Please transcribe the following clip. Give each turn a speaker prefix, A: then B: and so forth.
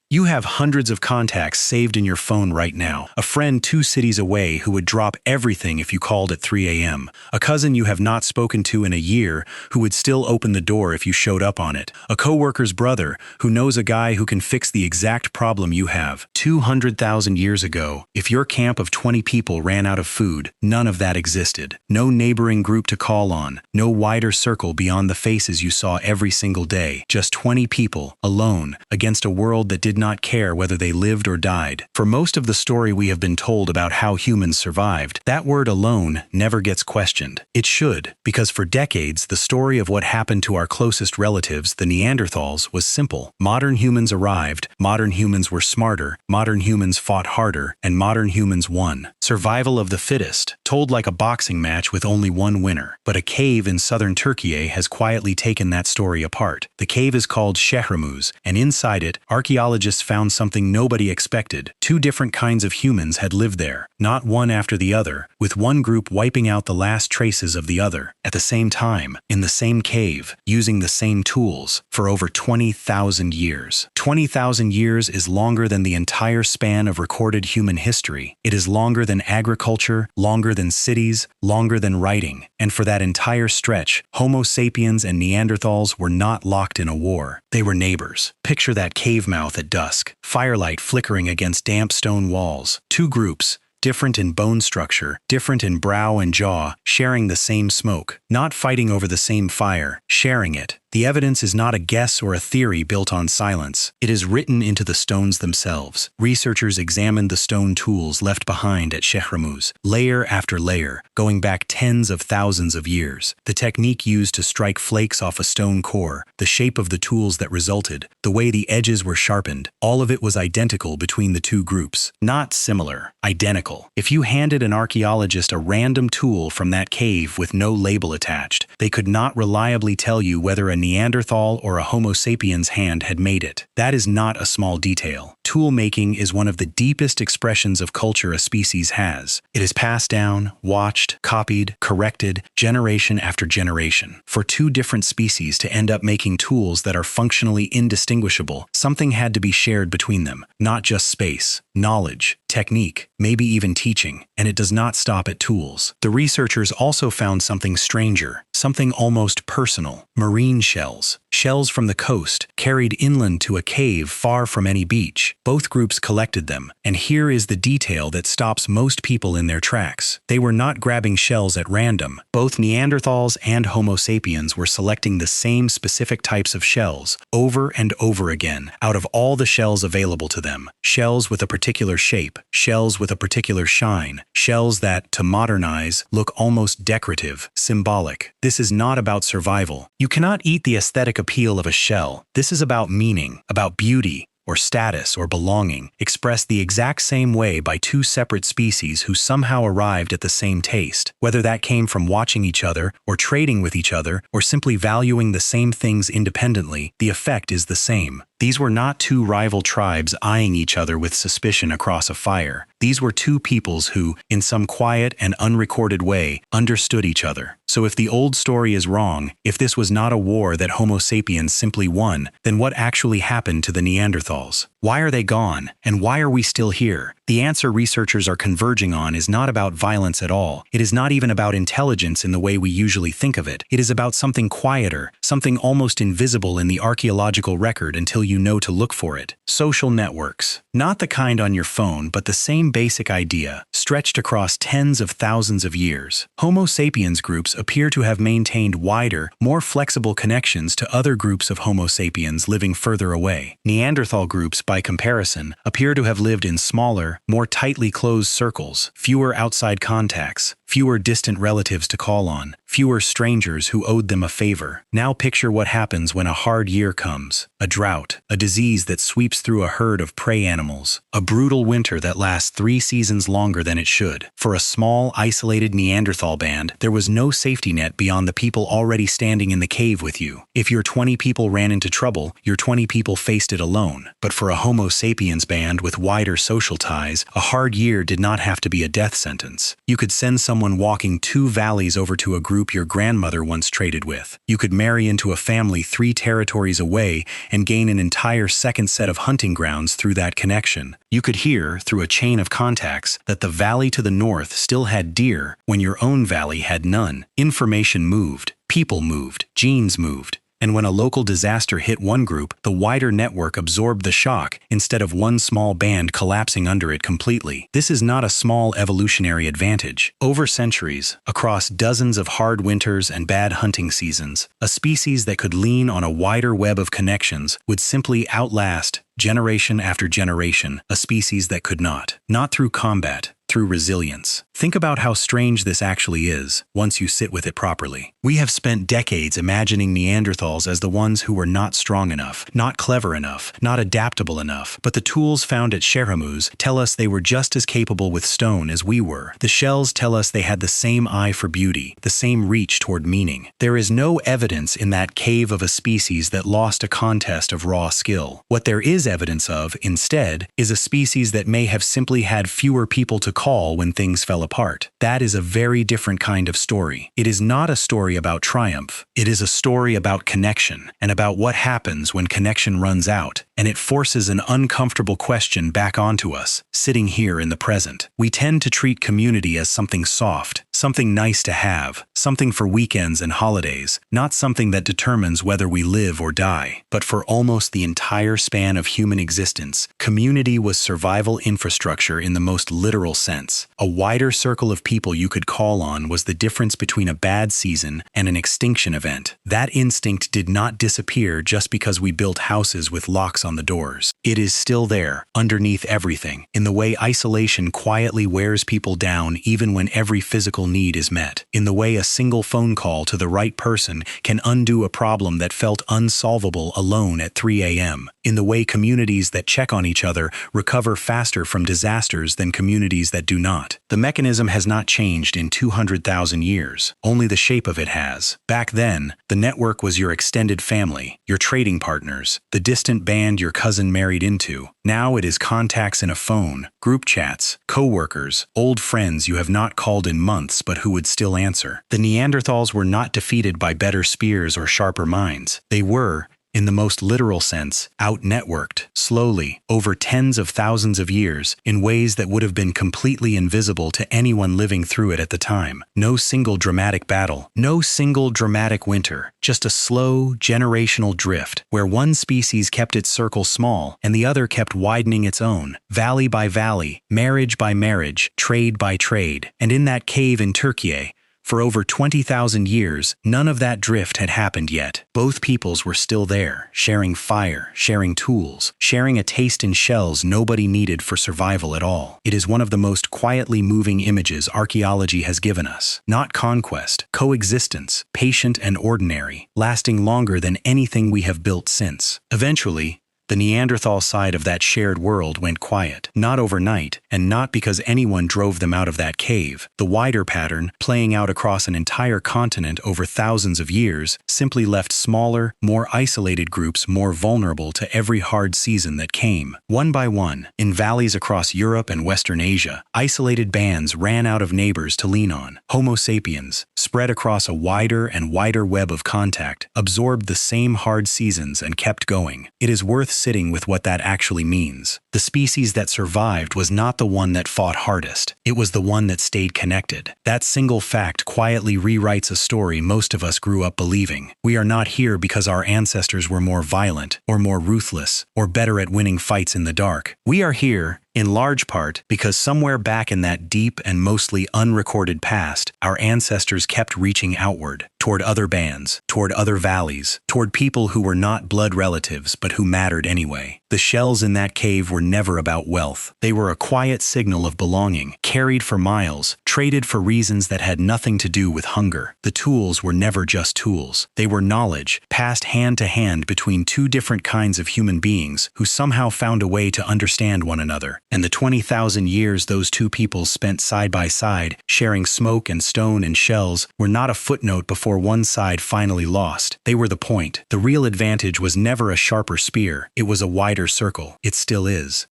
A: You have hundreds of contacts saved in your phone right now. A friend 2 cities away who would drop everything if you called at 3 a.m. A cousin you have not spoken to in a year who would still open the door if you showed up on it. A coworker's brother who knows a guy who can fix the exact problem you have. 200,000 years ago, if your camp of 20 people ran out of food, none of that existed. No neighboring group to call on. No wider circle beyond the faces you saw every single day. Just 20 people, alone, against a world that did not care whether they lived or died. For most of the story we have been told about how humans survived, that word alone never gets questioned. It should, because for decades the story of what happened to our closest relatives, the Neanderthals, was simple. Modern humans arrived, modern humans were smarter, modern humans fought harder, and modern humans won. Survival of the fittest, told like a boxing match with only one winner. But a cave in southern Türkiye has quietly taken that story apart. The cave is called Şehremuz, and inside it, archaeologists found something nobody expected. 2 different kinds of humans had lived there, not one after the other, with one group wiping out the last traces of the other, at the same time, in the same cave, using the same tools, for over 20,000 years. 20,000 years is longer than the entire span of recorded human history. It is longer than agriculture, longer than cities, longer than writing, and for that entire stretch, Homo sapiens and Neanderthals were not locked in a war. They were neighbors. Picture that cave mouth at dusk, firelight flickering against damp stone walls. 2 groups, different in bone structure, different in brow and jaw, sharing the same smoke, not fighting over the same fire, sharing it. The evidence is not a guess or a theory built on silence. It is written into the stones themselves. Researchers examined the stone tools left behind at Şehremuz, layer after layer, going back tens of thousands of years. The technique used to strike flakes off a stone core, the shape of the tools that resulted, the way the edges were sharpened, all of it was identical between the 2 groups. Not similar, identical. If you handed an archaeologist a random tool from that cave with no label attached, they could not reliably tell you whether a Neanderthal or a Homo sapiens hand had made it. That is not a small detail. Tool making is one of the deepest expressions of culture a species has. It is passed down, watched, copied, corrected, generation after generation. For 2 different species to end up making tools that are functionally indistinguishable, something had to be shared between them, not just space, knowledge, technique, maybe even teaching, and it does not stop at tools. The researchers also found something stranger, something almost personal. Marine shells. Shells from the coast, carried inland to a cave far from any beach. Both groups collected them, and here is the detail that stops most people in their tracks. They were not grabbing shells at random. Both Neanderthals and Homo sapiens were selecting the same specific types of shells, over and over again, out of all the shells available to them. Shells with a particular shape, shells with a particular shine, shells that, to modernize, look almost decorative, symbolic. This is not about survival. You cannot eat the aesthetic appeal of a shell. This is about meaning, about beauty, or status or belonging, expressed the exact same way by 2 separate species who somehow arrived at the same taste. Whether that came from watching each other, or trading with each other, or simply valuing the same things independently, the effect is the same. These were not 2 rival tribes eyeing each other with suspicion across a fire. These were 2 peoples who, in some quiet and unrecorded way, understood each other. So if the old story is wrong, if this was not a war that Homo sapiens simply won, then what actually happened to the Neanderthals? Why are they gone? And why are we still here? The answer researchers are converging on is not about violence at all. It is not even about intelligence in the way we usually think of it. It is about something quieter, something almost invisible in the archaeological record until you know to look for it. Social networks. Not the kind on your phone, but the same basic idea, stretched across tens of thousands of years. Homo sapiens groups appear to have maintained wider, more flexible connections to other groups of Homo sapiens living further away. Neanderthal groups, by comparison, appear to have lived in smaller, more tightly closed circles, fewer outside contacts, fewer distant relatives to call on, fewer strangers who owed them a favor. Now picture what happens when a hard year comes. A drought, a disease that sweeps through a herd of prey animals, a brutal winter that lasts 3 seasons longer than it should. For a small, isolated Neanderthal band, there was no safety net beyond the people already standing in the cave with you. If your 20 people ran into trouble, your 20 people faced it alone. But for a Homo sapiens band with wider social ties, a hard year did not have to be a death sentence. You could send someone someone walking 2 valleys over to a group your grandmother once traded with. You could marry into a family 3 territories away and gain an entire second set of hunting grounds through that connection. You could hear, through a chain of contacts, that the valley to the north still had deer when your own valley had none. Information moved, people moved, genes moved. And when a local disaster hit one group, the wider network absorbed the shock instead of one small band collapsing under it completely. This is not a small evolutionary advantage. Over centuries, across dozens of hard winters and bad hunting seasons, a species that could lean on a wider web of connections would simply outlast, generation after generation, a species that could not. Not through combat, through resilience. Think about how strange this actually is, once you sit with it properly. We have spent decades imagining Neanderthals as the ones who were not strong enough, not clever enough, not adaptable enough, but the tools found at Şehremuz tell us they were just as capable with stone as we were. The shells tell us they had the same eye for beauty, the same reach toward meaning. There is no evidence in that cave of a species that lost a contest of raw skill. What there is evidence of, instead, is a species that may have simply had fewer people to call when things fell apart. That is a very different kind of story. It is not a story about triumph. It is a story about connection, and about what happens when connection runs out, and it forces an uncomfortable question back onto us, sitting here in the present. We tend to treat community as something soft, something nice to have, something for weekends and holidays, not something that determines whether we live or die. But for almost the entire span of human existence, community was survival infrastructure in the most literal sense. A wider circle of people you could call on was the difference between a bad season and an extinction event. That instinct did not disappear just because we built houses with locks on the doors. It is still there, underneath everything, in the way isolation quietly wears people down even when every physical need is met, in the way a single phone call to the right person can undo a problem that felt unsolvable alone at 3 a.m., in the way communities that check on each other recover faster from disasters than communities that do not. The mechanism has not changed in 200,000 years. Only the shape of it has. Back then, the network was your extended family, your trading partners, the distant band your cousin married into. Now it is contacts in a phone, group chats, co-workers, old friends you have not called in months but who would still answer. The Neanderthals were not defeated by better spears or sharper minds. They were, in the most literal sense, out-networked, slowly, over tens of thousands of years, in ways that would have been completely invisible to anyone living through it at the time. No single dramatic battle, no single dramatic winter, just a slow, generational drift, where one species kept its circle small and the other kept widening its own, valley by valley, marriage by marriage, trade by trade. And in that cave in Türkiye, for over 20,000 years, none of that drift had happened yet. Both peoples were still there, sharing fire, sharing tools, sharing a taste in shells nobody needed for survival at all. It is one of the most quietly moving images archaeology has given us. Not conquest, coexistence, patient and ordinary, lasting longer than anything we have built since. Eventually, the Neanderthal side of that shared world went quiet, not overnight, and not because anyone drove them out of that cave. The wider pattern, playing out across an entire continent over thousands of years, simply left smaller, more isolated groups more vulnerable to every hard season that came. One by one, in valleys across Europe and Western Asia, isolated bands ran out of neighbors to lean on. Homo sapiens, spread across a wider and wider web of contact, absorbed the same hard seasons and kept going. It is worth sitting with what that actually means. The species that survived was not the one that fought hardest. It was the one that stayed connected. That single fact quietly rewrites a story most of us grew up believing. We are not here because our ancestors were more violent, or more ruthless, or better at winning fights in the dark. We are here, in large part, because somewhere back in that deep and mostly unrecorded past, our ancestors kept reaching outward, toward other bands, toward other valleys, toward people who were not blood relatives but who mattered anyway. The shells in that cave were never about wealth. They were a quiet signal of belonging, carried for miles, traded for reasons that had nothing to do with hunger. The tools were never just tools. They were knowledge, passed hand to hand between two different kinds of human beings who somehow found a way to understand one another. And the 20,000 years those two peoples spent side by side, sharing smoke and stone and shells, were not a footnote before one side finally lost. They were the point. The real advantage was never a sharper spear. It was a wider circle. It still is.